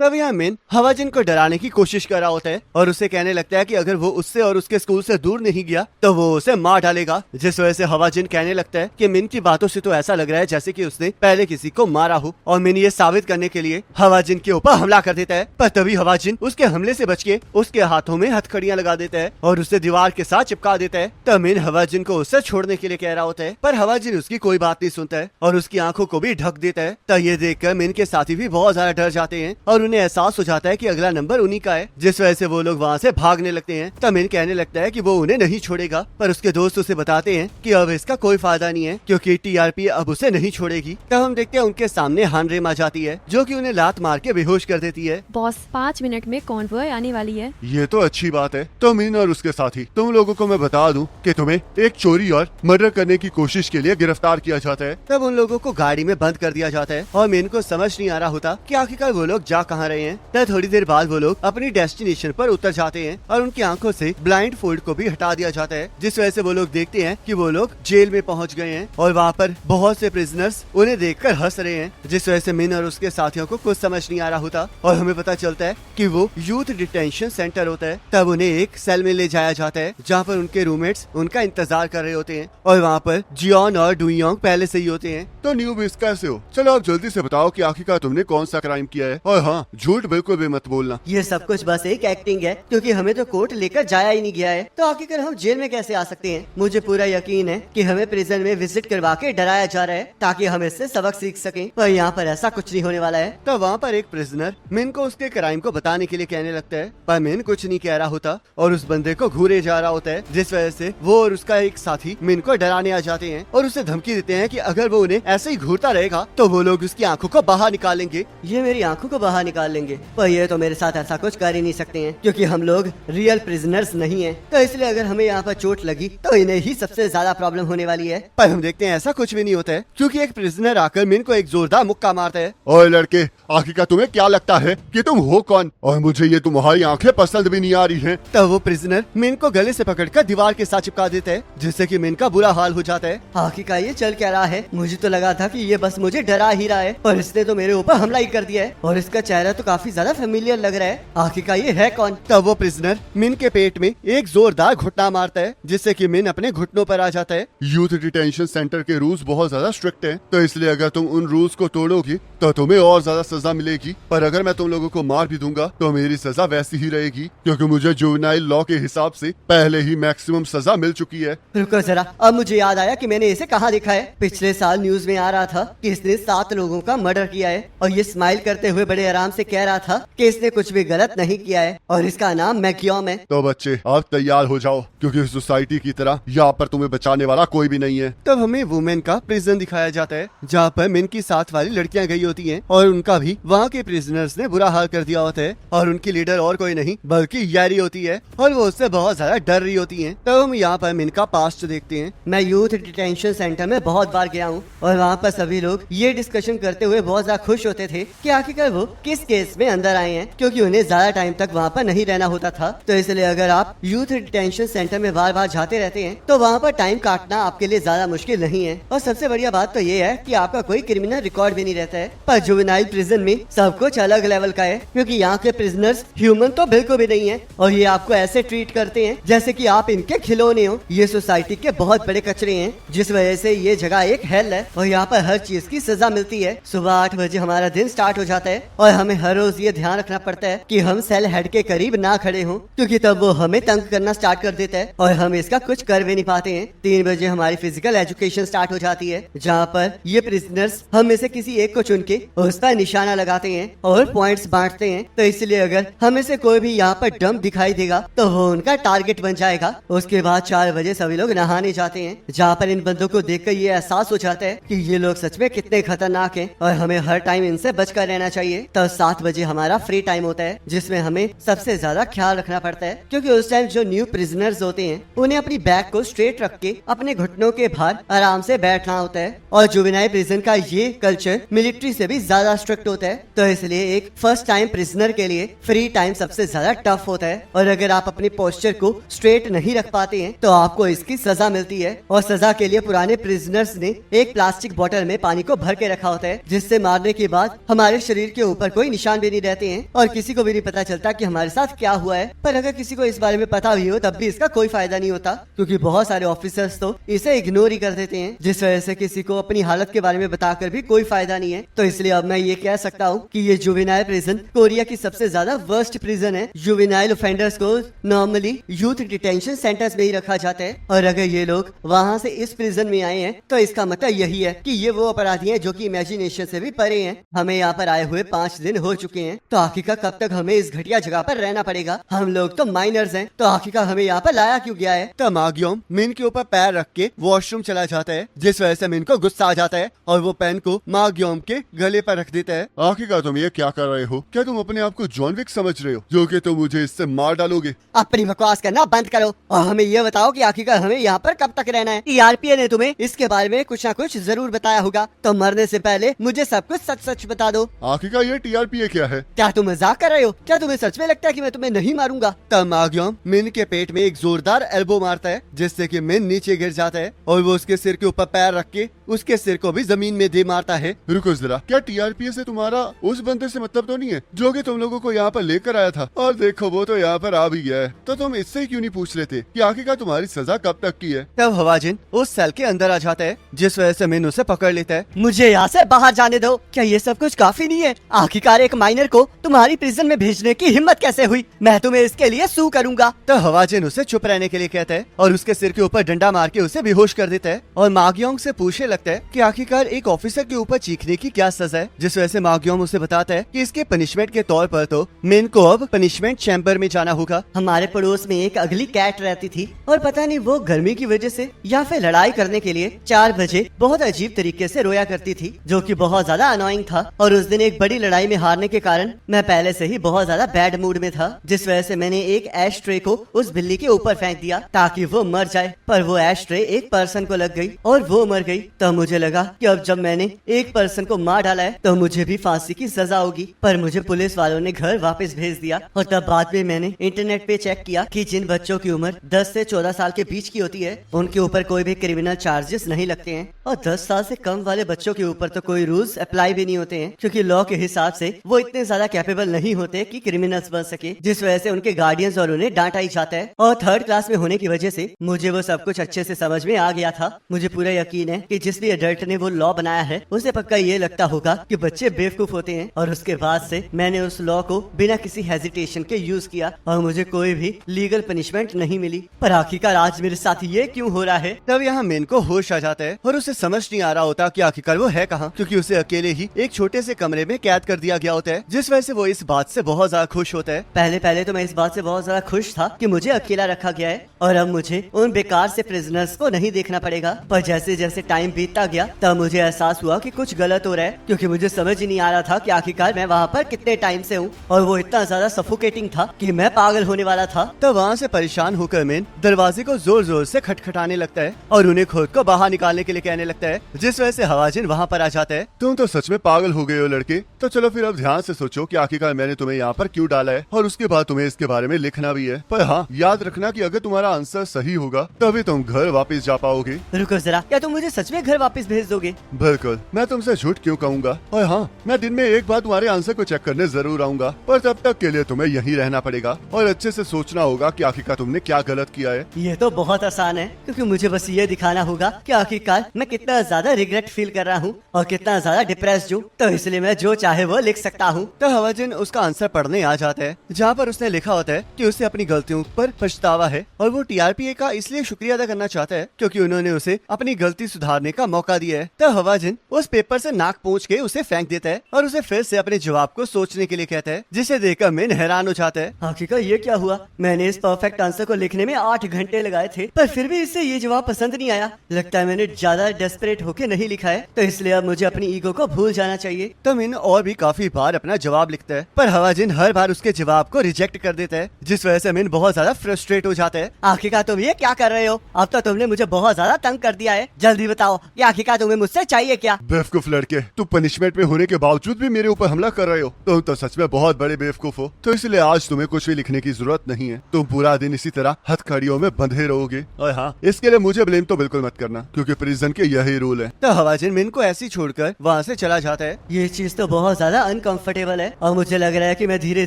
तब यहाँ मिन हवाजिन को डराने की कोशिश कर रहा होता है और उसे कहने लगता है कि अगर वो उससे और उसके स्कूल से दूर नहीं गया तो वो उसे मार डालेगा। जिस वजह से हवाजिन कहने लगता है कि मिन की बातों से तो ऐसा लग रहा है जैसे कि उसने पहले किसी को मारा हो, और मिन ये साबित करने के लिए हवाजिन के ऊपर हमला कर देता है। पर तभी हवाजिन उसके हमले से बच के उसके हाथों में हथकड़ियां लगा देता है और उसे दीवार के साथ चिपका देता है। तब मिन हवाजिन को उससे छोड़ने के लिए कह रहा होता है, पर हवाजिन उसकी कोई बात नहीं सुनता है और उसकी आंखों को भी ढक देता है। तब ये देखकर मिन के साथी भी बहुत ज्यादा डर जाते हैं और उन्हें एहसास हो जाता है कि अगला नंबर उन्हीं का है, जिस वजह से वो लोग वहाँ से भागने लगते हैं। तब मिन कहने लगता है कि वो उन्हें नहीं छोड़ेगा, पर उसके दोस्त उसे बताते हैं कि अब इसका कोई फायदा नहीं है क्योंकि टीआरपी अब उसे नहीं छोड़ेगी। तब हम देखते हैं उनके सामने हानरेम आ जाती है जो कि उन्हें लात मार के बेहोश कर देती है। बॉस 5 मिनट में कॉन्वॉय आने वाली है। ये तो अच्छी बात है। तो मिन और उसके साथी तुम लोगों को मैं बता दूं कि तुम्हें एक चोरी और मर्डर करने की कोशिश के लिए गिरफ्तार किया जाता है। तब उन लोगों को गाड़ी में बंद कर दिया जाता है और मिन को समझ नहीं आ रहा होता कि आखिरकार वो लोग जा कहाँ रहे हैं। तब थोड़ी देर बाद वो लोग अपनी डेस्टिनेशन पर उतर जाते हैं और उनकी आंखों से ब्लाइंड फोल्ड को भी हटा दिया जाता है, जिस वजह से वो लोग देखते हैं कि वो लोग जेल में पहुंच गए हैं और वहाँ पर बहुत से प्रिजनर्स उन्हें देखकर हंस रहे हैं, जिस वजह से मिन और उसके साथियों को कुछ समझ नहीं आ रहा होता और हमें पता चलता है कि वो यूथ डिटेंशन सेंटर होता है। तब उन्हें एक सेल में ले जाया जाता है जहाँ पर उनके रूममेट्स उनका इंतजार कर रहे होते हैं और वहाँ पर जियोन और डुयोंग पहले से ही होते हैं। तो न्यूबीज कैसे हो? चलो आप जल्दी से बताओ कि आखिरकार तुमने कौन सा क्राइम किया है, और हाँ झूठ बिल्कुल भी मत बोलना। ये सब कुछ बस एक एक्टिंग है क्योंकि हमें तो कोर्ट लेकर जाया ही नहीं गया है, तो आखिरकार हम जेल में कैसे आ सकते हैं। मुझे पूरा यकीन है कि हमें प्रिजन में विजिट करवा के डराया जा रहा है ताकि हम इससे सबक सीख सकें, पर यहाँ पर ऐसा कुछ नहीं होने वाला है। तो वहाँ पर एक प्रिजनर मिन को उसके क्राइम को बताने के लिए कहने लगता है, पर मिन कुछ नहीं कह रहा होता और उस बंदे को घूरे जा रहा होता है, जिस वजह से वो और उसका एक साथी मिन को डराने आ जाते हैं और उसे धमकी देते हैं कि अगर वो उन्हें ऐसे ही घूरता रहेगा तो वो लोग उसकी आंखों को बाहर निकालेंगे। ये मेरी आंखों को बाहर निकाल लेंगे, पर ये तो मेरे साथ ऐसा कुछ कर ही नहीं सकते हैं क्योंकि हम लोग रियल प्रिजनर्स नहीं हैं। तो इसलिए अगर हमें यहाँ पर चोट लगी तो इन्हें ही सबसे ज्यादा प्रॉब्लम होने वाली है। पर हम देखते हैं ऐसा कुछ भी नहीं होता है क्योंकि एक प्रिजनर आकर मिन को एक जोरदार मुक्का मारता है। ओए लड़के, आखिरकार तुम्हें क्या लगता है कि तुम हो कौन? और मुझे ये तुम्हारी आंखें पसंद भी नहीं आ रही हैं। तब वो प्रिजनर मिन को गले से पकड़कर दीवार के साथ चिपका देता है, जिससे कि मिन का बुरा हाल हो जाता है। आखिरकार ये चल क्या रहा है? मुझे तो लगा था कि ये बस मुझे डरा ही रहा है, पर इसने तो मेरे ऊपर हमला ही कर दिया है और इसका चेहरा तो काफी ज्यादा फेमिलियर लग रहा है। आखिरकार ये है कौन? तब वो प्रिजनर मिन के पेट में एक जोरदार घुटना मारता है, जिससे कि मिन अपने घुटनों पर आ जाता है। यूथ डिटेंशन सेंटर के रूल्स बहुत ज्यादा स्ट्रिक्ट हैं, तो इसलिए अगर तुम उन रूल्स को तोड़ोगी तो तुम्हें और ज्यादा सजा मिलेगी। पर अगर मैं तुम लोगों को मार भी दूंगा तो मेरी सजा वैसी ही रहेगी क्योंकि मुझे जुवेनाइल लॉ के हिसाब से पहले ही मैक्सिमम सजा मिल चुकी है। रुको जरा, अब मुझे याद आया कि मैंने इसे कहाँ देखा है। पिछले साल न्यूज में आ रहा था कि इसने 7 लोगों का मर्डर किया है और ये स्माइल करते हुए बड़े आराम से कह रहा था कि इसने कुछ भी गलत नहीं किया है और इसका नाम मैक्योम है। तो बच्चे आप तैयार हो जाओ क्योंकि सोसाइटी की तरह यहाँ पर तुम्हें बचाने वाला कोई भी नहीं है। तब हमें वुमेन का प्रिजन दिखाया जाता है जहाँ पर मिन की साथ वाली लड़कियाँ गई होती हैं और उनका भी वहाँ के प्रिजनर्स ने बुरा हाल कर दिया होता है और उनकी लीडर और कोई नहीं बल्कि यारी होती है और वो उससे बहुत ज्यादा डर रही होती है। तब हम यहाँ पर मिन का पास्ट देखते हैं। मैं यूथ डिटेंशन सेंटर में बहुत बार गया हूँ और वहाँ पर सभी लोग ये डिस्कशन करते हुए बहुत ज्यादा खुश होते थे कि आखिरकार वो किस केस में अंदर आए हैं, क्योंकि उन्हें ज्यादा टाइम तक वहाँ पर नहीं रहना होता था। तो इसलिए अगर आप यूथ डिटेंशन सेंटर में बार बार जाते रहते हैं तो वहाँ पर टाइम काटना आपके लिए ज्यादा मुश्किल नहीं है। और सबसे बढ़िया बात तो ये है कि आपका कोई क्रिमिनल रिकॉर्ड भी नहीं रहता है। पर जुवेनाइल प्रिजन में सब कुछ अलग लेवल का है क्योंकि यहाँ के प्रिजनर्स ह्यूमन तो बिल्कुल भी नहीं है और ये आपको ऐसे ट्रीट करते हैं जैसे कि आप इनके खिलौने हो। ये सोसाइटी के बहुत बड़े कचरे हैं, जिस वजह से ये जगह एक हेल है और यहाँ पर हर चीज की सजा मिलती है। सुबह 8 बजे हमारा दिन स्टार्ट हो जाता है और हमें हर रोज ये ध्यान रखना पड़ता है कि हम सेल हेड के करीब ना खड़े हों क्योंकि तब वो हमें तंग करना स्टार्ट कर देता है और हम इसका कुछ कर भी नहीं पाते हैं। 3 बजे हमारी फिजिकल एजुकेशन स्टार्ट हो जाती है जहाँ पर ये प्रिजनर्स हम में से किसी एक को चुन के उस पर निशाना लगाते हैं और पॉइंट्स बांटते हैं। तो इसलिए अगर हमें से कोई भी यहाँ पर डंप दिखाई देगा तो वो उनका टारगेट बन जाएगा। उसके बाद 4 बजे सभी लोग नहाने जाते हैं जहाँ पर इन बंदों को देखकर ये एहसास हो जाता है कि ये लोग सच में कितने खतरनाक हैं और हमें हर टाइम इनसे बचकर रहना चाहिए। तब 7 बजे हमारा फ्री टाइम होता है जिसमें हमें सबसे ज्यादा ख्याल रखना पड़ता है क्योंकि उस टाइम जो न्यू प्रिजनर्स होते हैं उन्हें अपनी बैक को स्ट्रेट रख के अपने घुटनों के भार आराम से बैठना होता है और जुवेनाइल प्रिजन का ये कल्चर मिलिट्री से भी ज्यादा स्ट्रिक्ट होता है। तो इसलिए एक फर्स्ट टाइम प्रिजनर के लिए फ्री टाइम सबसे ज्यादा टफ होता है और अगर आप अपने पोस्चर को स्ट्रेट नहीं रख पाते हैं तो आपको इसकी सजा मिलती है। और सजा के लिए पुराने प्रिजनर्स ने एक प्लास्टिक बोतल में पानी को भर के रखा होता है जिससे मारने के बाद हमारे शरीर के ऊपर कोई निशान भी नहीं रहते हैं और किसी को भी नहीं पता चलता कि हमारे साथ क्या हुआ है। पर अगर किसी को इस बारे में पता भी हो तब भी इसका कोई फायदा नहीं होता, क्योंकि बहुत सारे ऑफिसर्स तो इसे इग्नोर ही कर देते हैं, जिस वजह से किसी को अपनी हालत के बारे में बताकर भी कोई फायदा नहीं है। तो इसलिए अब मैं ये कह सकता हूँ कि ये जुवेनाइल प्रिजन कोरिया की सबसे ज्यादा वर्स्ट प्रिजन है। जुवेनाइल ऑफेंडर्स को नॉर्मली यूथ डिटेंशन सेंटर्स में ही रखा जाता है, और अगर ये लोग वहाँ से इस प्रिजन में आए हैं तो इसका मतलब यही है कि ये वो अपराधी हैं जो कि इमेजिनेशन से भी परे हैं। हमें यहाँ पर आए हुए 5 दिन हो चुके हैं, तो आखिरकार कब तक हमें इस घटिया जगह पर रहना पड़ेगा? हम लोग तो माइनर्स हैं, तो आखिरकार हमें यहाँ पर लाया क्यों गया है? तब माग्योम मिन के ऊपर पैर रख के वॉशरूम चला जाता है, जिस वजह से मिन को गुस्सा आ जाता है और वो पेन को माग्योम के गले पर रख देता है। आखिरकार तुम ये क्या कर रहे हो? क्या तुम अपने आप को जॉन विक समझ रहे हो, जो कि तुम मुझे इससे मार डालोगे? अपनी बकवास करना बंद करो और हमें ये बताओ कि आखिरकार हमें यहाँ पर कब तक रहना है? टीआरपीए ने तुम्हें इसके बारे में कुछ ना कुछ जरूर बताया होगा, तो मरने से पहले मुझे सब कुछ सच सच बता दो। आखिरकार ये टीआरपीए क्या है? क्या तुम मजाक कर रहे हो? क्या तुम्हें सच में लगता है कि मैं तुम्हें नहीं मारूंगा? तब माग्योम मिन के पेट में एक जोरदार एल्बो मारता है, जिससे कि मिन नीचे गिर जाता है और वो उसके सिर के ऊपर पैर रख के उसके सिर को भी जमीन में दे मारता है। रुको जरा, क्या टीआरपीए से तुम्हारा उस बंदे से मतलब तो नहीं है जो कि तुम लोगों को यहाँ पर लेकर आया था? और देखो वो तो यहाँ पर आ भी गया है, तो तुम इससे क्यों नहीं पूछ लेते कि आखिरकार तुम्हारी सजा कब तक की है? तब हवाजिन उस सेल के अंदर आ जाता है, जिस वजह से मिन उसे पकड़ लेता है। मुझे यहाँ से बाहर जाने दो। क्या ये सब कुछ काफी नहीं है? आखिरकार एक माइनर को तुम्हारी प्रिजन में भेजने की हिम्मत कैसे हुई? मैं तुम्हें इसके लिए सू करूंगा। तो हवाजिन उसे चुप रहने के लिए कहता है और उसके सिर के ऊपर डंडा मार के उसे बेहोश कर देता है। और माग्योंग से पूछने लगता है कि आखिरकार एक ऑफिसर के ऊपर चीखने की क्या सजा है, जिस वजह से माग्योंग उसे बताता है कि इसके पनिशमेंट के तौर पर तो मिन को अब पनिशमेंट चैम्बर में जाना होगा। हमारे पड़ोस में एक अगली कैट रहती थी, और पता नहीं वो गर्मी की वजह से या फिर लड़ाई करने के लिए 4 बजे बहुत अजीब तरीके से रोया करती थी, जो कि बहुत ज्यादा अनोइंग था। और उस दिन एक बड़ी लड़ाई में हारने के कारण मैं पहले से ही बहुत ज्यादा बैड मूड में था, जिस वजह से मैंने एक एश ट्रे को उस बिल्ली के ऊपर फेंक दिया ताकि वो मर जाए। पर वो एश ट्रे एक पर्सन को लग गई और वो मर गई। तो मुझे लगा कि अब जब मैंने एक पर्सन को मार डाला है तो मुझे भी फांसी की सजा होगी। पर मुझे पुलिस वालों ने घर वापस भेज दिया, और तब बाद में मैंने इंटरनेट पे चेक किया कि जिन बच्चों की उम्र 10 से 14 साल के बीच की होती है उनके ऊपर कोई भी क्रिमिनल चार्जेस नहीं लगते हैं, और 10 साल से कम वाले बच्चों के ऊपर तो कोई रूल्स अप्लाई भी नहीं होते हैं, क्योंकि लॉ के हिसाब से वो इतने ज्यादा कैपेबल नहीं होते कि क्रिमिनल्स बन सके, जिस वजह से उनके गार्डियंस और उन्हें डांटा ही जाता है। और 3rd क्लास में होने की वजह से मुझे वो सब कुछ अच्छे से समझ में आ गया था। मुझे पूरा यकीन है कि जिस भी एडल्ट ने वो लॉ बनाया है उसे पक्का ये लगता होगा कि बच्चे बेवकूफ होते हैं, और उसके बाद से मैंने उस लॉ को बिना किसी हेजिटेशन के यूज किया और मुझे कोई भी लीगल पनिशमेंट नहीं मिली। पर आखिरकार आज मेरे साथ ये क्यों हो रहा है? तब यहाँ मिन को होश आ जाता है और उसे समझ नहीं आ रहा होता कि आखिरकार वो है कहाँ, क्योंकि उसे अकेले ही एक छोटे से कमरे में कैद कर दिया गया होता है, जिस वजह से वो इस बात से बहुत ज्यादा खुश होता है। पहले तो मैं इस बात से बहुत ज्यादा खुश था कि मुझे अकेला रखा गया है और अब मुझे उन बेकार से प्रिजनर्स को नहीं देखना पड़ेगा। पर जैसे जैसे टाइम बीतता गया तब मुझे एहसास हुआ कि कुछ गलत हो रहा है, क्योंकि मुझे समझ ही नहीं आ रहा था कि आखिरकार मैं वहाँ पर कितने टाइम से हूँ, और वो इतना ज्यादा सफोकेटिंग था कि मैं पागल होने वाला था। तो वहाँ से परेशान होकर मिन दरवाजे को जोर जोर से खटखटाने लगता है और उन्हें खुद को बाहर निकालने के लिए कहने लगता है, जिस वजह से हवाजिन वहाँ पर आ जाता है। तुम तो सच में पागल हो गए हो लड़के। तो चलो फिर अब ध्यान से सोचो कि आखिरकार मैंने तुम्हें यहाँ पर क्यों डाला है, और उसके बाद तुम्हें इसके बारे में लिखना भी है। पर हाँ, याद रखना कि अगर तुम्हारा आंसर सही होगा तभी तुम घर वापस जा पाओगे। रुको जरा, क्या तुम मुझे सच में घर वापस भेज दोगे? बिल्कुल, मैं तुमसे झूठ क्यों कहूँगा। और हाँ, मैं दिन में एक बार तुम्हारे आंसर को चेक करने जरूर आऊंगा, पर तब तक के लिए तुम्हें यहीं रहना पड़ेगा और अच्छे से सोचना होगा कि आखिरकार तुमने क्या गलत किया है। ये तो बहुत आसान है, क्योंकि मुझे बस ये दिखाना होगा कि आखिरकार मैं कितना ज्यादा रिग्रेट फील कर रहा हूँ और कितना ज्यादा डिप्रेस्ड हूँ, तो इसलिए मैं जो चाहे वो लिख सकता हूँ। तो हवाजिन उसका आंसर पढ़ने आ जाता है, जहाँ पर उसने लिखा होता है कि उसे अपनी गलतियों पर पछतावा है और वो टीआरपीए का इसलिए शुक्रिया अदा करना चाहता है क्योंकि उन्होंने उसे अपनी गलती सुधारने का मौका दिया है। तो हवाजिन उस पेपर से नाक पोंछ के उसे फेंक देता है और उसे फिर से अपने जवाब को सोचने के लिए कहता है, जिसे देखकर मिन हैरान हो जाता है। आखिरकार ये क्या हुआ? मैंने इस परफेक्ट आंसर को लिखने में 8 घंटे लगाए थे, पर फिर भी इससे ये जवाब पसंद नहीं आया। लगता है मैंने ज्यादा डेस्परेट होके नहीं लिखा है, तो इसलिए अब मुझे अपनी ईगो को भूल जाना चाहिए। तो मिन और भी काफी बार अपना जवाब लिखता है, पर हवाजिन हर बार उसके जवाब को रिजेक्ट कर देता है, जिस वजह से मिन बहुत ज्यादा फ्रस्ट्रेट हो जाता है। आखिरकार तुम ये क्या कर रहे हो? अब तो तुमने मुझे बहुत ज्यादा तंग कर दिया है। जल्दी बताओ कि आखिरकार तुम्हें मुझसे चाहिए क्या। बेवकूफ लड़के, तुम पनिशमेंट में होने के बावजूद भी मेरे ऊपर हमला कर रहे हो। तुम तो सच में बहुत बड़े बेवकूफ हो। तो इसलिए आज तुम्हें कुछ भी लिखने की जरूरत नहीं है। तुम पूरा दिन इसी तरह हथकड़ियों में बंधे रहोगे। और हाँ, इसके लिए मुझे ब्लेम तो बिल्कुल मत करना, क्योंकि प्रिजन के यही रूल है। तो हवाजिन मिन को ऐसी छोड़कर वहाँ से चला जाता है। ये चीज तो बहुत ज्यादा अनकंफर्टेबल है और मुझे लग रहा है कि मैं धीरे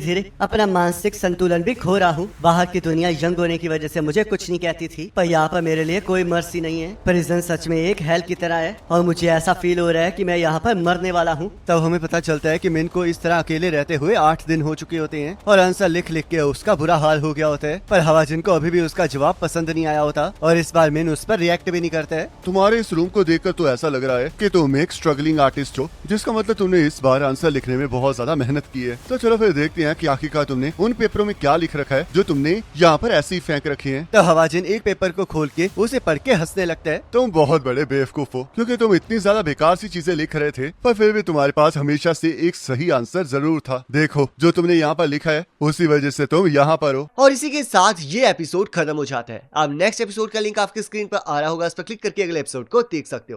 धीरे अपना मानसिक संतुलन भी खो रहा हूँ। बाहर की दुनिया यंग होने की वजह से मुझे कुछ नहीं कहती थी, पर यहाँ पर मेरे लिए कोई मर्सी नहीं है। प्रिजन सच में एक हेल की तरह है और मुझे ऐसा फील हो रहा है कि मैं यहाँ पर मरने वाला हूँ। तब हमें पता चलता है कि मिन को इस तरह अकेले रहते हुए 8 दिन हो चुके होते हैं और आंसर लिख लिख के उसका बुरा हाल हो गया होता है। पर हवाजिन को अभी भी उसका जवाब पसंद नहीं आया होता और इस बार मिन उस पर रिएक्ट भी नहीं करता है। तुम्हारे इस रूम को देखकर तो ऐसा लग रहा है कि तुम एक स्ट्रगलिंग आर्टिस्ट हो, जिसका मतलब तुमने इस बार आंसर लिखने में बहुत ज्यादा मेहनत की है। तो चलो फिर देखते हैं कि आखिरकार तुमने उन पेपरों में क्या लिख रखा है जो तुमने यहाँ पर ऐसे ही फेंक रखे हैं। तो हवाजिन एक पेपर को खोल के उसे पढ़ के हंसने लगता है। तुम बहुत बड़े बेवकूफ हो, क्योंकि तुम इतनी ज्यादा बेकार सी चीजें लिख रहे थे, पर फिर भी तुम्हारे पास हमेशा से एक सही आंसर जरूर था। देखो, जो तुमने यहाँ पर लिखा है उसी वजह से तुम यहाँ पर हो। और इसी के साथ ये एपिसोड खत्म हो जाता है। अब नेक्स्ट एपिसोड का लिंक आपकी स्क्रीन पर आ रहा होगा, उस पर क्लिक करके अगले एपिसोड को देख सकते हो।